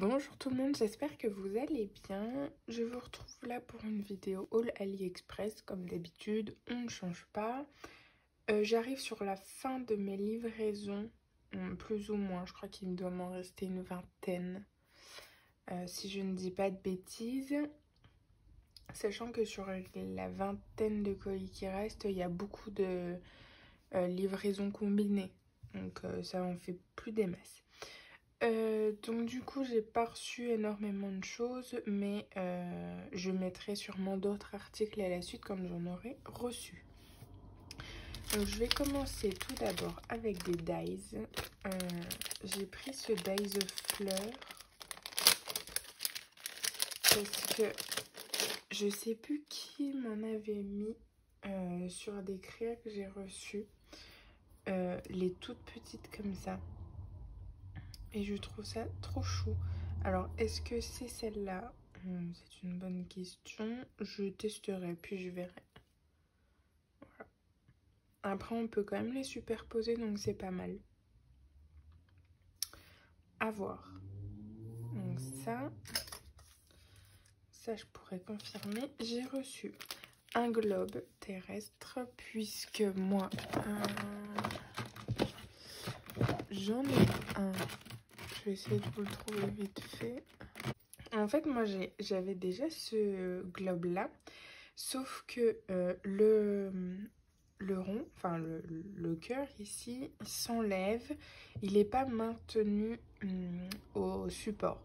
Bonjour tout le monde, j'espère que vous allez bien. Je vous retrouve là pour une vidéo haul AliExpress. Comme d'habitude, on ne change pas. J'arrive sur la fin de mes livraisons, plus ou moins. Je crois qu'il doit m'en rester une vingtaine, si je ne dis pas de bêtises. Sachant que sur la vingtaine de colis qui restent, il y a beaucoup de livraisons combinées. Donc ça en fait plus des masses. Donc du coup j'ai pas reçu énormément de choses, mais je mettrai sûrement d'autres articles à la suite comme j'en aurai reçu. Donc je vais commencer tout d'abord avec des dies. J'ai pris ce dies fleur parce que je sais plus qui m'en avait mis sur des créas que j'ai reçues, les toutes petites comme ça. Et je trouve ça trop chou. Alors, est-ce que c'est celle-là? C'est une bonne question. Je testerai, puis je verrai. Voilà. Après, on peut quand même les superposer, donc c'est pas mal. À voir. Donc ça je pourrais confirmer. J'ai reçu un globe terrestre, puisque moi, j'en ai un. Je vais essayer de vous le trouver vite fait. En fait, moi, j'avais déjà ce globe-là, sauf que le rond, enfin le cœur ici, il s'enlève. Il n'est pas maintenu au support.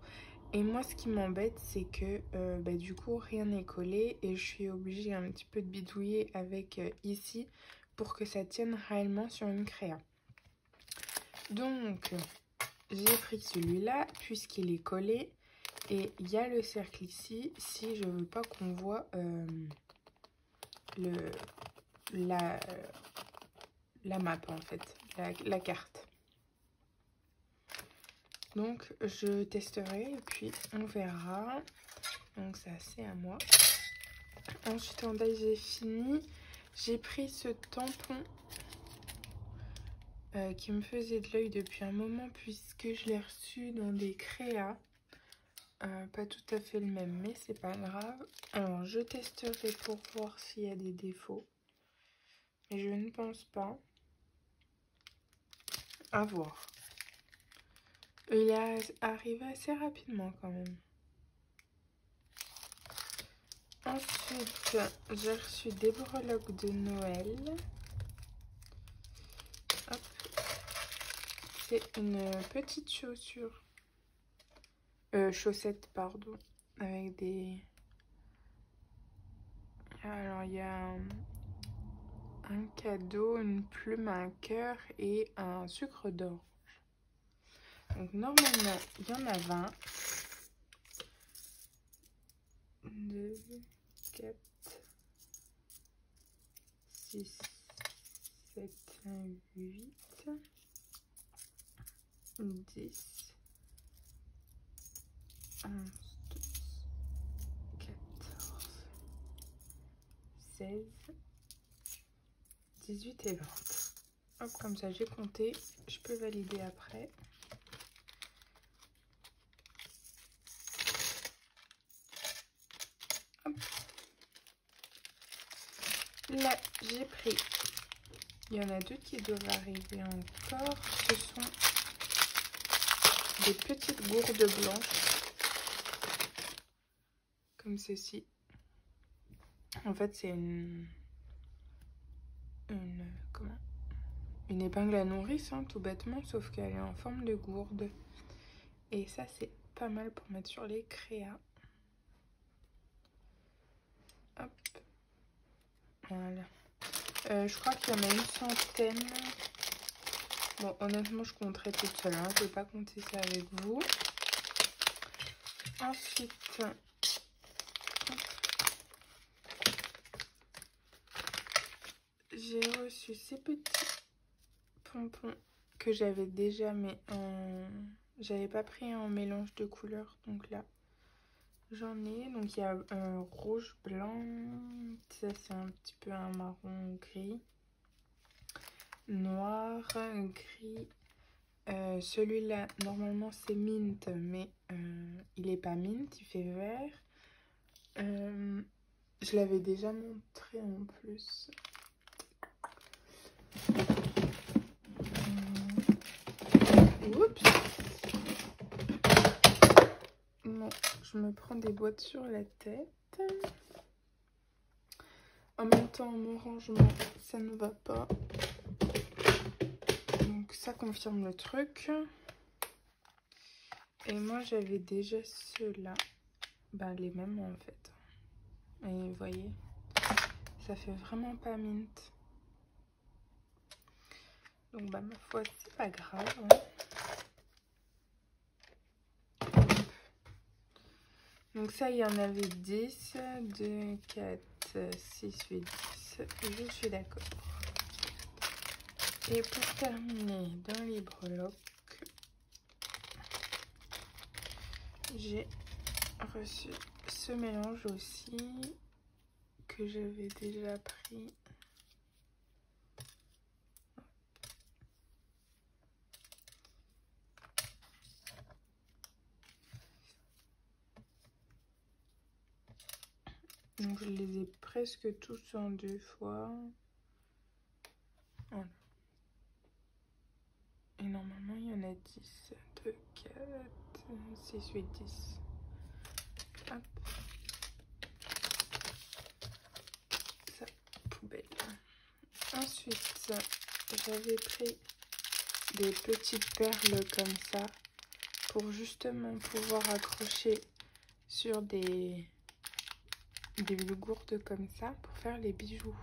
Et moi, ce qui m'embête, c'est que du coup, rien n'est collé et je suis obligée un petit peu de bidouiller avec ici pour que ça tienne réellement sur une créa. Donc, j'ai pris celui-là puisqu'il est collé. Et il y a le cercle ici, si je veux pas qu'on voit la map en fait, la carte. Donc je testerai et puis on verra. Donc ça c'est à moi. Ensuite en die j'ai fini. J'ai pris ce tampon qui me faisait de l'œil depuis un moment puisque je l'ai reçu dans des créas. Pas tout à fait le même, mais c'est pas grave. Alors, je testerai pour voir s'il y a des défauts. Mais je ne pense pas. À voir. Il est arrivé assez rapidement quand même. Ensuite, j'ai reçu des breloques de Noël. Hop. C'est une petite chaussure. Chaussette, pardon. Avec des... Alors, il y a un cadeau, une plume, un cœur et un sucre d'orge. Donc, normalement, il y en a 20. 2, 4, 6, 7, 8, 10, 11, 12, 14, 16, 18 et 20. Hop, comme ça j'ai compté, je peux valider après. Hop. Là, j'ai pris, il y en a deux qui doivent arriver encore. Ce sont des petites gourdes blanches, comme ceci. En fait, c'est une épingle à nourrice, hein, tout bêtement, sauf qu'elle est en forme de gourde. Et ça, c'est pas mal pour mettre sur les créas. Hop. Voilà. Je crois qu'il y en a une centaine. Bon, honnêtement, je compterai toute seule. Hein. Je ne vais pas compter ça avec vous. Ensuite, j'ai reçu ces petits pompons que j'avais déjà, mais j'avais pas pris en mélange de couleurs. Donc là, j'en ai. Donc il y a rouge, blanc. Ça, c'est un petit peu un marron gris. Noir, gris. Celui-là, normalement, c'est mint, mais il est pas mint, il fait vert. Je l'avais déjà montré en plus. Oups. Non, je me prends des boîtes sur la tête. En même temps, mon rangement, ça ne va pas. Donc ça confirme le truc. Et moi, j'avais déjà ceux-là. Ben, les mêmes en fait. Et vous voyez, ça fait vraiment pas mint. Donc bah ma foi, c'est pas grave. Hein. Donc ça, il y en avait 10, 2, 4, 6, 8, 10. Je suis d'accord. Et pour terminer, dans les breloques, j'ai reçu ce mélange aussi que j'avais déjà pris. Donc je les ai presque tous en 2 fois. Voilà. Et normalement il y en a 10. 2, 4, 6, 8, 10. Hop. Ça, poubelle. Ensuite, j'avais pris des petites perles comme ça pour justement pouvoir accrocher sur des gourdes comme ça pour faire les bijoux.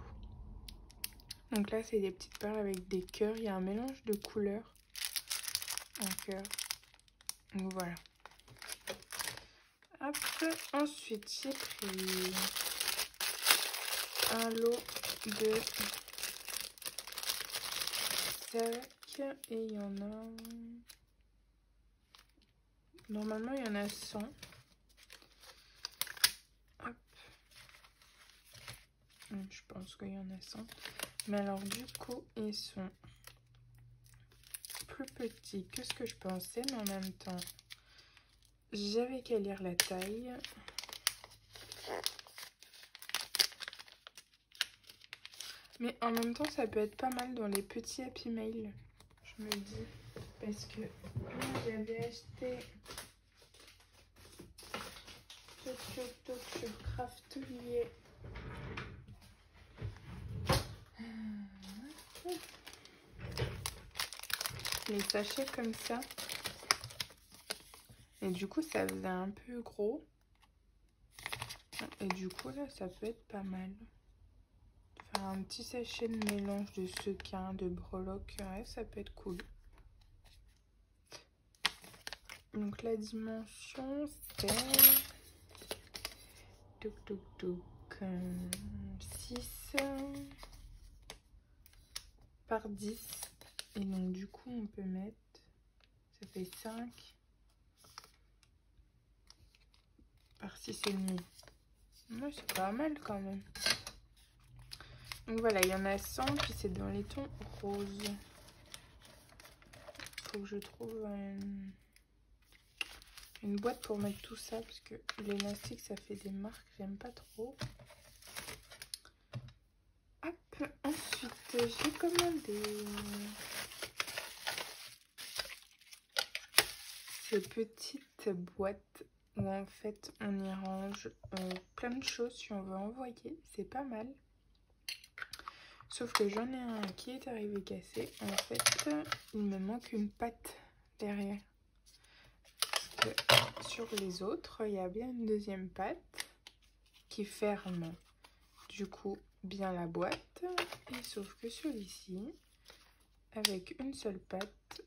Donc là, c'est des petites perles avec des cœurs. Il y a un mélange de couleurs en cœur. Donc voilà. Hop. Ensuite, j'ai pris un lot de sacs et il y en a... Normalement, il y en a 100. Hop. Je pense qu'il y en a 100. Mais alors, du coup, ils sont plus petits que ce que je pensais. Mais en même temps, j'avais qu'à lire la taille. Mais en même temps, ça peut être pas mal dans les petits Happy Mail. Je me dis. Parce que moi, j'avais acheté... chez Craftelier. Les sachets comme ça. Et du coup, ça faisait un peu gros. Et du coup, là, ça peut être pas mal. Faire un petit sachet de mélange de sequins, de breloques, ouais, ça peut être cool. Donc, la dimension, c'est... 6 par 10. Et donc, du coup, on peut mettre... Ça fait 5 par 6,5. Ouais, c'est pas mal quand même. Donc voilà, il y en a 100, puis c'est dans les tons roses. Faut que je trouve une boîte pour mettre tout ça, parce que l'élastique, ça fait des marques, j'aime pas trop. Hop, ensuite, j'ai commandé ces petites boîtes où en fait on y range plein de choses si on veut envoyer, c'est pas mal. Sauf que j'en ai un qui est arrivé cassé. En fait, il me manque une patte derrière. Parce que sur les autres, il y a bien une deuxième patte qui ferme du coup bien la boîte. Et sauf que celui-ci, avec une seule patte,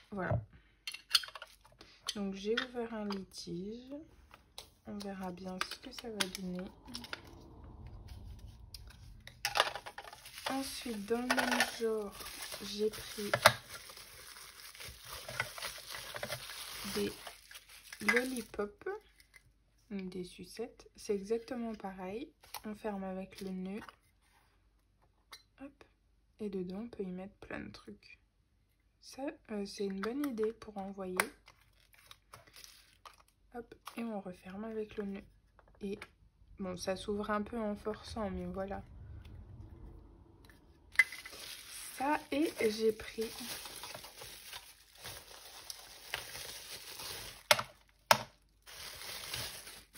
voilà. Donc j'ai ouvert un litige. On verra bien ce que ça va donner. Ensuite, dans le même genre, j'ai pris des lollipops, des sucettes. C'est exactement pareil. On ferme avec le nœud. Hop. Et dedans, on peut y mettre plein de trucs. Ça, c'est une bonne idée pour envoyer. Hop, et on referme avec le nœud. Et bon, ça s'ouvre un peu en forçant, mais voilà. Ça, et j'ai pris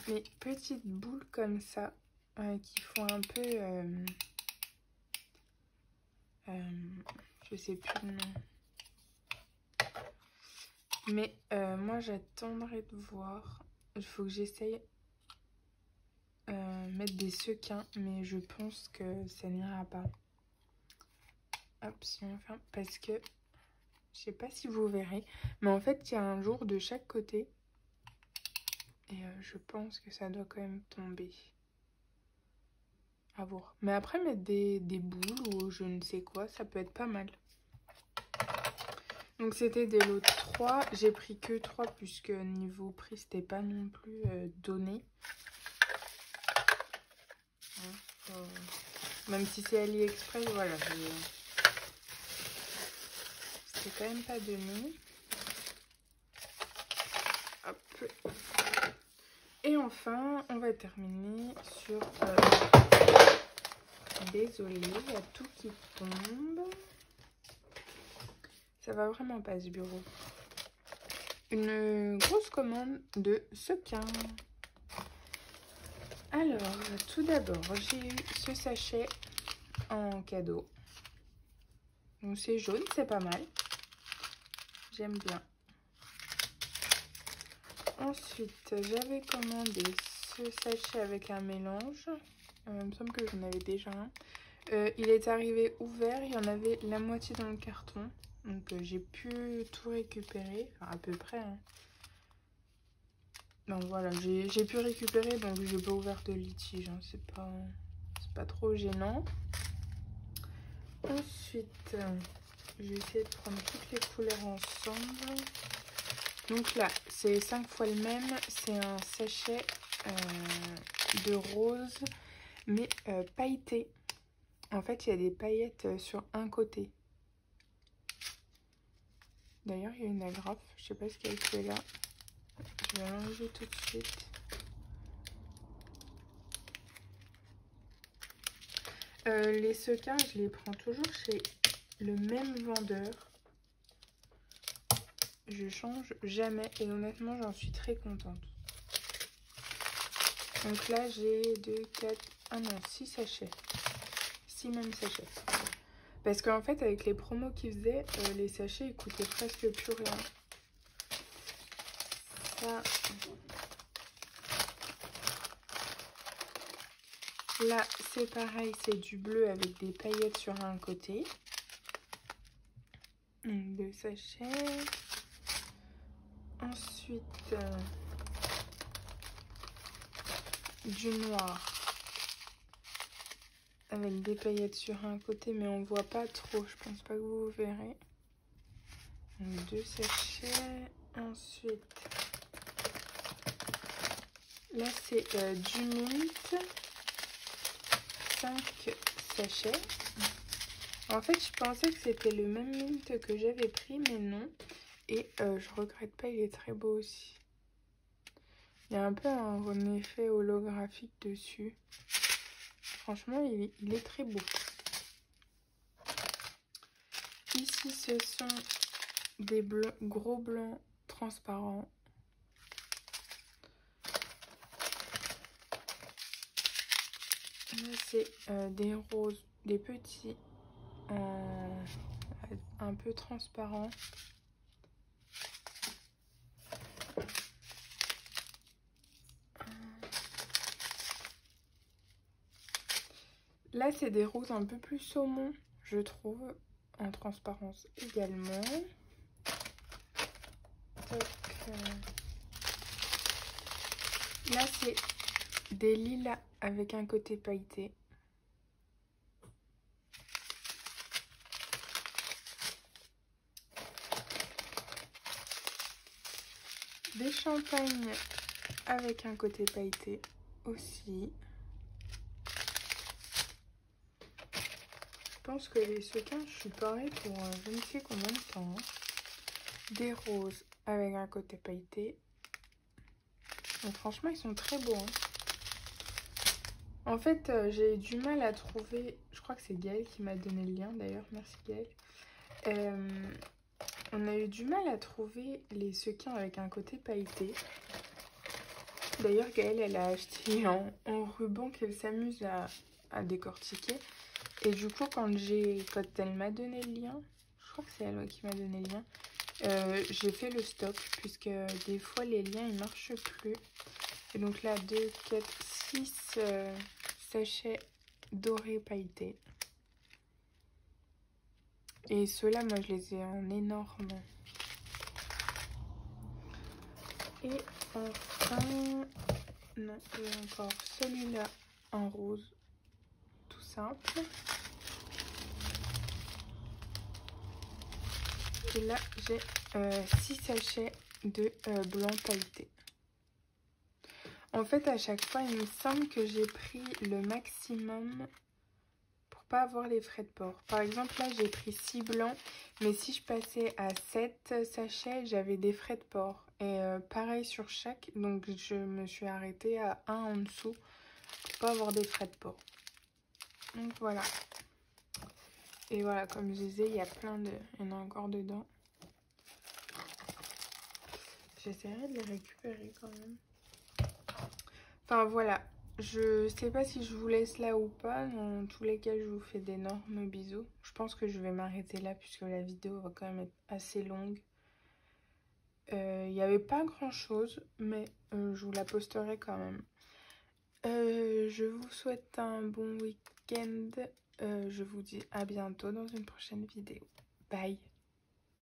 mes petites boules comme ça, qui font un peu... je sais plus le nom. Mais moi, j'attendrai de voir. Il faut que j'essaye mettre des sequins, mais je pense que ça n'ira pas. Hop, si on ferme, parce que je sais pas si vous verrez, mais en fait, il y a un jour de chaque côté. Et je pense que ça doit quand même tomber. À voir. Mais après, mettre des boules ou je ne sais quoi, ça peut être pas mal. Donc, c'était des lots de 3. J'ai pris que 3 puisque niveau prix, c'était pas non plus donné. Même si c'est AliExpress, voilà. C'est quand même pas donné. Hop. Et enfin, on va terminer sur... Désolée, il y a tout qui tombe. Ça va vraiment pas ce bureau. Une grosse commande de sequins. Alors, tout d'abord, j'ai eu ce sachet en cadeau. Donc c'est jaune, c'est pas mal. J'aime bien. Ensuite, j'avais commandé ce sachet avec un mélange. Il me semble que j'en avais déjà un. Il est arrivé ouvert, il y en avait la moitié dans le carton. Donc j'ai pu tout récupérer, enfin à peu près. Hein. Donc voilà, j'ai pu récupérer, donc j'ai pas ouvert de litige. Hein. C'est pas trop gênant. Ensuite, je vais essayer de prendre toutes les couleurs ensemble. Donc là, c'est 5 fois le même. C'est un sachet de rose, mais pailleté. En fait, il y a des paillettes sur un côté. D'ailleurs, il y a une agrafe. Je sais pas ce qu'elle fait là. Je vais l'enlever tout de suite. Les sequins, je les prends toujours chez le même vendeur. Je change jamais et honnêtement, j'en suis très contente. Donc là, j'ai 2, 4, 6 sachets. 6 mêmes sachets. Parce qu'en fait, avec les promos qu'ils faisaient, les sachets, ils coûtaient presque plus rien. Ça... Là, c'est pareil, c'est du bleu avec des paillettes sur un côté. Donc, 2 sachets. Ensuite, du noir avec des paillettes sur un côté, mais on voit pas trop. Je pense pas que vous verrez. Donc, 2 sachets. Ensuite, là, c'est du mint. 5 sachets. En fait, je pensais que c'était le même mint que j'avais pris, mais non. Et je regrette pas, il est très beau aussi. Il y a un peu un effet holographique dessus. Franchement, il est très beau. Ici, ce sont des gros blancs transparents. Là, c'est des roses, des petits, un peu transparents. Là, c'est des roses un peu plus saumon, je trouve, en transparence également. Là, c'est des lilas avec un côté pailleté. Des champagnes avec un côté pailleté aussi. Je pense que les sequins, je suis pareil pour je ne sais combien de temps. Des roses avec un côté pailleté. Donc, franchement, ils sont très beaux. Hein. En fait, j'ai eu du mal à trouver... Je crois que c'est Gaëlle qui m'a donné le lien, d'ailleurs. Merci, Gaëlle. On a eu du mal à trouver les sequins avec un côté pailleté. D'ailleurs, Gaëlle, elle a acheté en ruban qu'elle s'amuse à décortiquer. Et du coup, quand elle m'a donné le lien, je crois que c'est elle qui m'a donné le lien, j'ai fait le stock, puisque des fois, les liens, ils marchent plus. Et donc là, 2, 4, 6 sachets dorés pailletés. Et ceux-là, moi, je les ai en énorme. Et enfin, non, j'ai encore celui-là en rose, tout simple. Et là, j'ai 6 sachets de blanc pailleté. En fait, à chaque fois, il me semble que j'ai pris le maximum pour pas avoir les frais de port. Par exemple, là, j'ai pris 6 blancs, mais si je passais à 7 sachets, j'avais des frais de port. Et pareil sur chaque, donc je me suis arrêtée à 1 en dessous pour pas avoir des frais de port. Donc voilà. Et voilà, comme je disais, il y a il y en a encore dedans. J'essaierai de les récupérer quand même. Enfin voilà, je sais pas si je vous laisse là ou pas. Dans tous les cas, je vous fais d'énormes bisous. Je pense que je vais m'arrêter là puisque la vidéo va quand même être assez longue. Il n'y avait pas grand chose, mais je vous la posterai quand même. Je vous souhaite un bon week-end. Je vous dis à bientôt dans une prochaine vidéo. Bye!